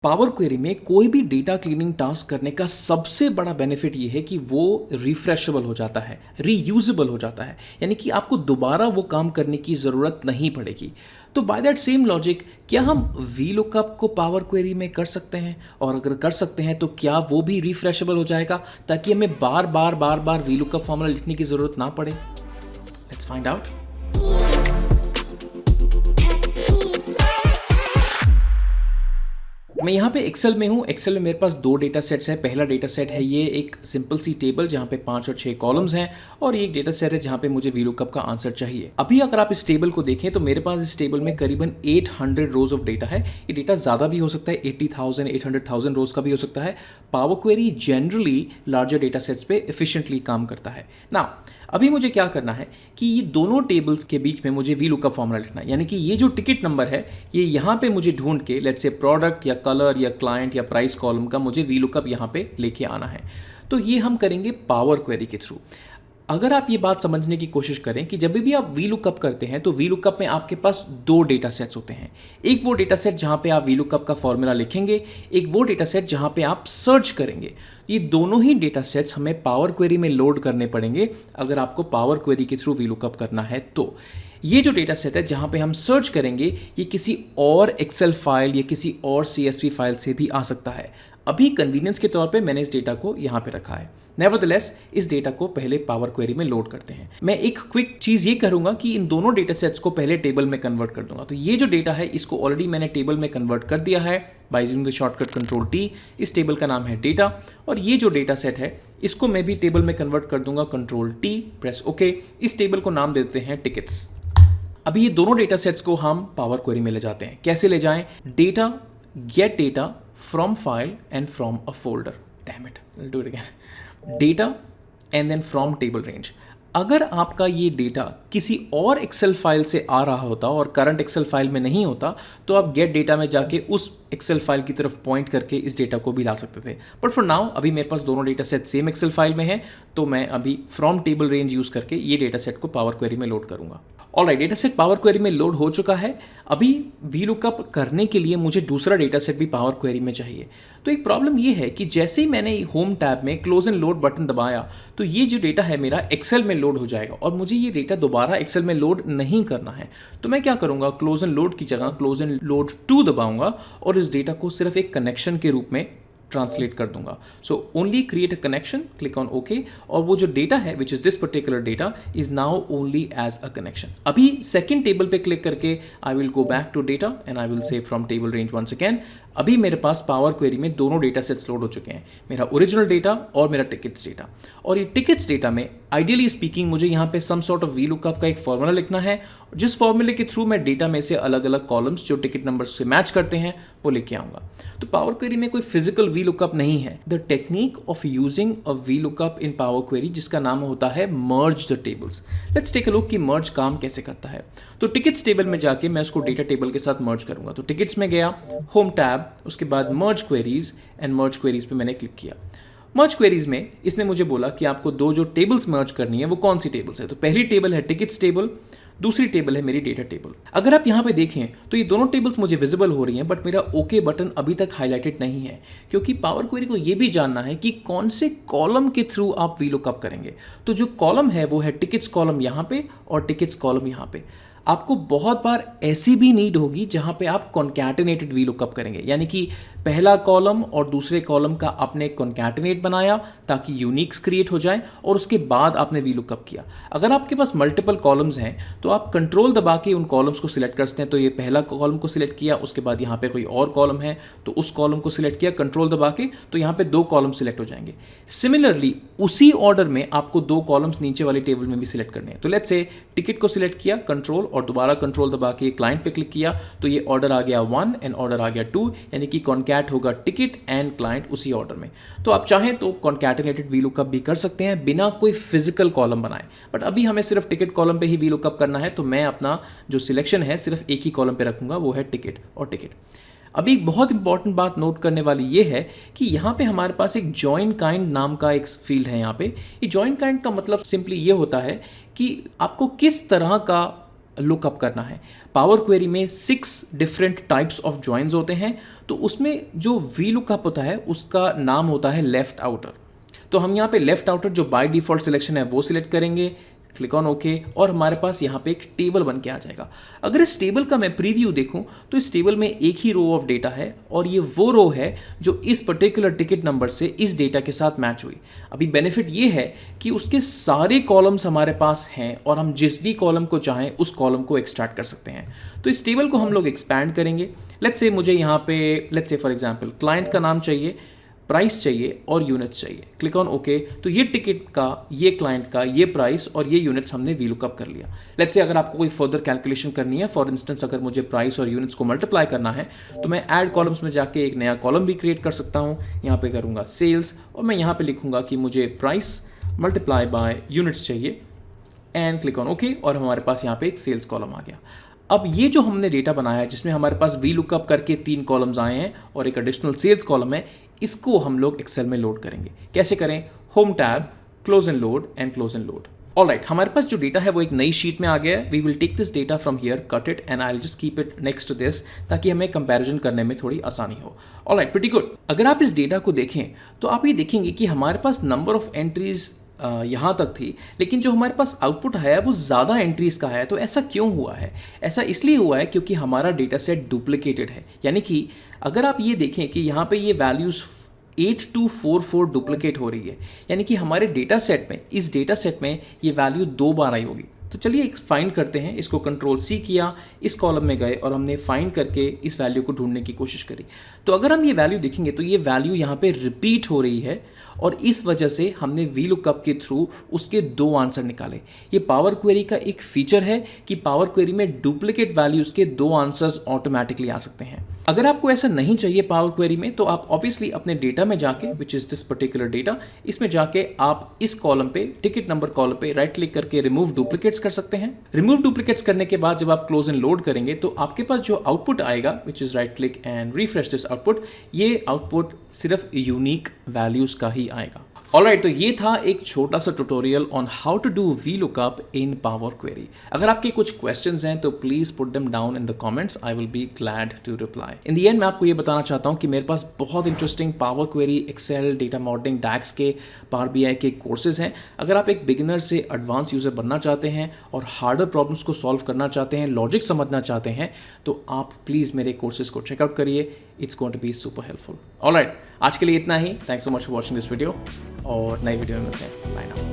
Power query में कोई भी डेटा क्लीनिंग टास्क करने का सबसे बड़ा बेनिफिट ये है कि वो रिफ्रेशेबल हो जाता है, रीयूजेबल हो जाता है, यानी कि आपको दोबारा वो काम करने की ज़रूरत नहीं पड़ेगी। तो बाय दैट सेम लॉजिक, क्या हम वी लुकअप को पावर क्वेरी में कर सकते हैं? और अगर कर सकते हैं तो क्या वो भी रिफ्रेशेबल हो जाएगा ताकि हमें बार बार वी लुकअप फॉर्मूला लिखने की ज़रूरत ना पड़े? Let's find out. मैं यहाँ पे एक्सेल में हूँ। एक्सेल में मेरे पास दो डेटा सेट्स है। पहला डेटा सेट है ये एक सिंपल सी टेबल जहाँ पे 5 और 6 कॉलम्स हैं, और ये एक डेटा सेट है जहाँ पे मुझे वीलुकअप का आंसर चाहिए। अभी अगर आप इस टेबल को देखें तो मेरे पास इस टेबल में करीबन 800 रोज ऑफ डेटा है। ये डेटा ज़्यादा भी हो सकता है, 80,000 800,000 रोज का भी हो सकता है। Power query generally larger data sets पे एफिशिएंटली काम करता है ना। अभी मुझे क्या करना है कि ये दोनों टेबल्स के बीच में मुझे वीलुकअप फॉर्मूला लिखना है, यानी कि ये जो टिकट नंबर है ये यहाँ पे मुझे ढूंढ के लेट्स से प्रोडक्ट या कलर या क्लाइंट या प्राइस कॉलम का मुझे वीलुकअप यहाँ पे लेके आना है। तो ये हम करेंगे पावर क्वेरी के थ्रू। अगर आप ये बात समझने की कोशिश करें कि जब भी आप वीलुकअप करते हैं तो वीलुकअप में आपके पास दो डेटा सेट्स होते हैं। एक वो डेटा सेट जहाँ पे आप वीलुकअप का फॉर्मूला लिखेंगे, एक वो डेटा सेट जहाँ पे आप सर्च करेंगे। ये दोनों ही डेटा सेट्स हमें पावर क्वेरी में लोड करने पड़ेंगे अगर आपको पावर क्वेरी के थ्रू वीलुकअप करना है। तो ये जो डेटा सेट है जहाँ पे हम सर्च करेंगे, ये किसी और एक्सेल फाइल या किसी और CSV फाइल से भी आ सकता है। अभी कन्वीनियंस के तौर पे मैंने इस डेटा को यहाँ पे रखा है। नेवरदलेस इस डेटा को पहले पावर क्वेरी में लोड करते हैं। मैं एक क्विक चीज़ ये करूँगा कि इन दोनों डेटा सेट्स को पहले टेबल में कन्वर्ट कर दूंगा। तो ये जो डेटा है इसको ऑलरेडी मैंने टेबल में कन्वर्ट कर दिया है by using the shortcut control T। इस टेबल का नाम है डेटा, और ये जो डेटा सेट है इसको मैं भी टेबल में कन्वर्ट कर दूंगा, कंट्रोल T, प्रेस ओके। इस टेबल को नाम देते हैं टिकट्स। अभी ये दोनों डेटा सेट्स को हम पावर क्वेरी में ले जाते हैं। कैसे ले जाएं? Data, get data from file and from a folder. Damn it, will do it again. Data and then from table range. अगर आपका ये डेटा किसी और एक्सेल फाइल से आ रहा होता और करंट एक्सेल फाइल में नहीं होता तो आप गेट डेटा में जाके उस एक्सेल फाइल की तरफ पॉइंट करके इस डेटा को भी ला सकते थे। बट फॉर नाउ अभी मेरे पास दोनों data set same Excel file में है, तो मैं अभी फ्रॉम टेबल रेंज यूज़ करके ये डेटा सेट को पावर क्वेरी में लोड करूँगा। Alright, data set power query में लोड हो चुका है। अभी वीलुकअप करने के लिए मुझे दूसरा डेटा सेट भी पावर क्वेरी में चाहिए। तो एक प्रॉब्लम ये है कि जैसे ही मैंने होम टैब में क्लोज एंड लोड बटन दबाया तो ये जो डेटा है मेरा एक्सेल में लोड हो जाएगा, और मुझे ये डेटा दोबारा एक्सेल में लोड नहीं करना है। तो मैं क्या करूँगा, क्लोज एंड लोड की जगह क्लोज एंड लोड 2 दबाऊंगा और इस डेटा को सिर्फ एक कनेक्शन के रूप में ट्रांसलेट कर दूंगा। So only create a connection, click on okay, और वो जो डेटा है which is this particular data is now only as a connection. अभी सेकंड टेबल पे क्लिक करके I will go back to data and I will say from table range once again. अभी मेरे पास power query में दोनों data sets load हो चुके हैं, मेरा ओरिजिनल डेटा और मेरा टिकट्स डेटा। और ये टिकट्स डेटा में आइडियली स्पीकिंग मुझे यहाँ पे सम सॉर्ट ऑफ वीलुकअप का एक फॉर्मूला लिखना है, जिस फॉर्मूले के थ्रू मैं डेटा में से अलग अलग कॉलम्स जो टिकट नंबर से मैच करते हैं वो लेके आऊँगा। तो पावर क्वेरी में कोई फिजिकल वीलुकअप नहीं है। The technique of using a VLOOKUP in Power Query, जिसका नाम होता है merge the tables. Let's take a look कि मर्ज काम कैसे करता है। तो टिकट्स टेबल में जाके मैं उसको डेटा टेबल के साथ मर्ज करूंगा। तो टिकट्स में गया, होम टैब, उसके बाद मर्ज क्वेरीज, एंड मर्ज क्वेरीज पे मैंने क्लिक किया। मर्ज क्वेरीज में इसने मुझे बोला कि आपको दो जो टेबल्स मर्ज करनी है वो कौन सी टेबल्स है। तो पहली टेबल है टिकट्स टेबल, दूसरी टेबल है मेरी डेटा टेबल। अगर आप यहाँ पे देखें तो ये दोनों टेबल्स मुझे विजिबल हो रही हैं, बट मेरा ओके बटन अभी तक हाईलाइटेड नहीं है, क्योंकि पावर क्वेरी को ये भी जानना है कि कौन से कॉलम के थ्रू आप वीलुकअप करेंगे। तो जो कॉलम है वो है टिकट्स कॉलम यहाँ पे और टिकट्स कॉलम यहाँ पे। आपको बहुत बार ऐसी भी नीड होगी जहाँ पे आप कॉन्कैटिनेटेड वीलुकअप करेंगे, यानी कि पहला कॉलम और दूसरे कॉलम का आपने कॉन्कैटिनेट बनाया ताकि यूनिक्स क्रिएट हो जाए, और उसके बाद आपने वीलुकअप किया। अगर आपके पास मल्टीपल कॉलम्स हैं तो आप कंट्रोल दबा के उन कॉलम्स को सिलेक्ट कर सकते हैं। तो ये पहला कॉलम को सिलेक्ट किया, उसके बाद यहाँ पे कोई और कॉलम है तो उस कॉलम को सिलेक्ट किया कंट्रोल दबा के, तो यहाँ पे 2 कॉलम सिलेक्ट हो जाएंगे। सिमिलरली उसी ऑर्डर में आपको 2 कॉलम्स नीचे वाली टेबल में भी सिलेक्ट करने हैं। तो लेट्स से टिकट को सिलेक्ट किया कंट्रोल और दोबारा कंट्रोल दबा के क्लाइंट पे क्लिक किया, तो ये ऑर्डर आ गया 1 एंड ऑर्डर आ गया 2, यानी कि कॉन्कैट होगा टिकट एंड क्लाइंट उसी ऑर्डर में। तो आप चाहें तो कॉन्कैटिनेटेड वीलुकअप भी कर सकते हैं बिना कोई फिजिकल कॉलम बनाए, बट अभी हमें सिर्फ टिकट कॉलम पे ही वीलुकअप करना है, तो मैं अपना जो सिलेक्शन है सिर्फ एक ही कॉलम पे रखूंगा, वो है टिकट और टिकट। अभी एक बहुत इंपॉर्टेंट बात नोट करने वाली ये है कि यहाँ पे हमारे पास एक जॉइन काइंड नाम का एक फील्ड है। यहाँ पे ये जॉइन काइंड का मतलब सिंपली ये होता है कि आपको किस तरह का लुकअप करना है। पावर क्वेरी में 6 डिफरेंट टाइप्स ऑफ जॉइंस होते हैं, तो उसमें जो वी लुकअप होता है उसका नाम होता है लेफ्ट आउटर। तो हम यहाँ पे लेफ्ट आउटर जो बाय डिफ़ॉल्ट सिलेक्शन है वो सिलेक्ट करेंगे, क्लिक ऑन ओके, और हमारे पास यहाँ पे एक टेबल बन के आ जाएगा। अगर इस टेबल का मैं प्रीव्यू देखूँ तो इस टेबल में एक ही रो ऑफ डेटा है और ये वो रो है जो इस पर्टिकुलर टिकट नंबर से इस डेटा के साथ मैच हुई। अभी बेनिफिट ये है कि उसके सारे कॉलम्स हमारे पास हैं और हम जिस भी कॉलम को चाहें उस कॉलम को एक्सट्रैक्ट कर सकते हैं। तो इस टेबल को हम लोग एक्सपैंड करेंगे। लेट्स से मुझे यहाँ पे let's say for example client का नाम चाहिए, प्राइस चाहिए और यूनिट्स चाहिए, क्लिक ऑन ओके। तो ये टिकट का, ये क्लाइंट का, ये प्राइस और ये यूनिट्स हमने वी लुकअप कर लिया। लेट्स से अगर आपको कोई फर्दर कैलकुलेशन करनी है, फॉर इंस्टेंस अगर मुझे प्राइस और यूनिट्स को मल्टीप्लाई करना है तो मैं ऐड कॉलम्स में जाके एक नया कॉलम भी क्रिएट कर सकता हूँ। यहाँ पे करूँगा सेल्स और मैं यहाँ पे लिखूँगा कि मुझे प्राइस मल्टीप्लाई बाय यूनिट्स चाहिए एंड क्लिक ऑन ओके, और हमारे पास यहाँ पे एक सेल्स कॉलम आ गया। अब ये जो हमने डेटा बनाया है जिसमें हमारे पास वी लुकअप करके 3 कॉलम्स आए हैं और एक एडिशनल सेल्स कॉलम है, इसको हम लोग एक्सेल में लोड करेंगे। कैसे करें? Home tab, close and load and close and load. Alright, हमारे पास जो डेटा है वो एक नई शीट में आ गया है। We will take this data from here, cut it and I will just keep it next to this, ताकि हमें कंपैरिजन करने में थोड़ी आसानी हो। Alright, pretty good. अगर आप इस डेटा को देखें तो आप ये देखेंगे कि हमारे पास नंबर ऑफ एंट्रीज यहाँ तक थी, लेकिन जो हमारे पास आउटपुट है वो ज़्यादा एंट्रीज का है। तो ऐसा क्यों हुआ है? ऐसा इसलिए हुआ है क्योंकि हमारा डेटा सेट डुप्लीकेटेड है। यानी कि अगर आप ये देखें कि यहाँ पे ये वैल्यूज़ 8244 डुप्लीकेट हो रही है, यानी कि हमारे डेटा सेट में, इस डेटा सेट में ये वैल्यू 2 बार आई होगी। तो चलिए एक फाइंड करते हैं। इसको कंट्रोल सी किया, इस कॉलम में गए और हमने फाइंड करके इस वैल्यू को ढूंढने की कोशिश करी। तो अगर हम ये वैल्यू देखेंगे तो ये वैल्यू यहाँ पे रिपीट हो रही है और इस वजह से हमने वी लुकअप के थ्रू उसके 2 आंसर निकाले। ये पावर क्वेरी का एक फीचर है कि पावर क्वेरी में डुप्लीकेट वैल्यूज़ के 2 आंसर्स ऑटोमेटिकली आ सकते हैं। अगर आपको ऐसा नहीं चाहिए पावर क्वेरी में, तो आप ऑब्वियसली अपने डेटा में जाके, which is this particular data, इसमें जाके आप इस कॉलम पे, टिकट नंबर कॉलम पे राइट क्लिक करके रिमूव डुप्लीकेट्स कर सकते हैं। रिमूव डुप्लीकेट्स करने के बाद जब आप क्लोज एंड लोड करेंगे तो आपके पास जो आउटपुट आएगा, which is right click and refresh this output, ये आउटपुट सिर्फ यूनिक वैल्यूज़ का ही आएगा। ऑलराइट, तो ये था एक छोटा सा tutorial on how to do V lookup in Power Query. अगर आपके कुछ क्वेश्चंस हैं तो please put them down in the comments, I will be glad to reply. In the end मैं आपको ये बताना चाहता हूँ कि मेरे पास बहुत interesting power query, Excel, data modelling, DAX के, पावर बीआई के कोर्सेज हैं। अगर आप एक बिगिनर से एडवांस यूजर बनना चाहते हैं और हार्डर प्रॉब्लम्स को सॉल्व करना चाहते हैं, लॉजिक समझना चाहते हैं, तो आप प्लीज़ मेरे कोर्सेज को चेकआउट करिए। It's going to be super helpful. Alright, आज के लिए इतना ही। Thanks so much for watching this video और नई वीडियो में मिलते हैं। Bye now.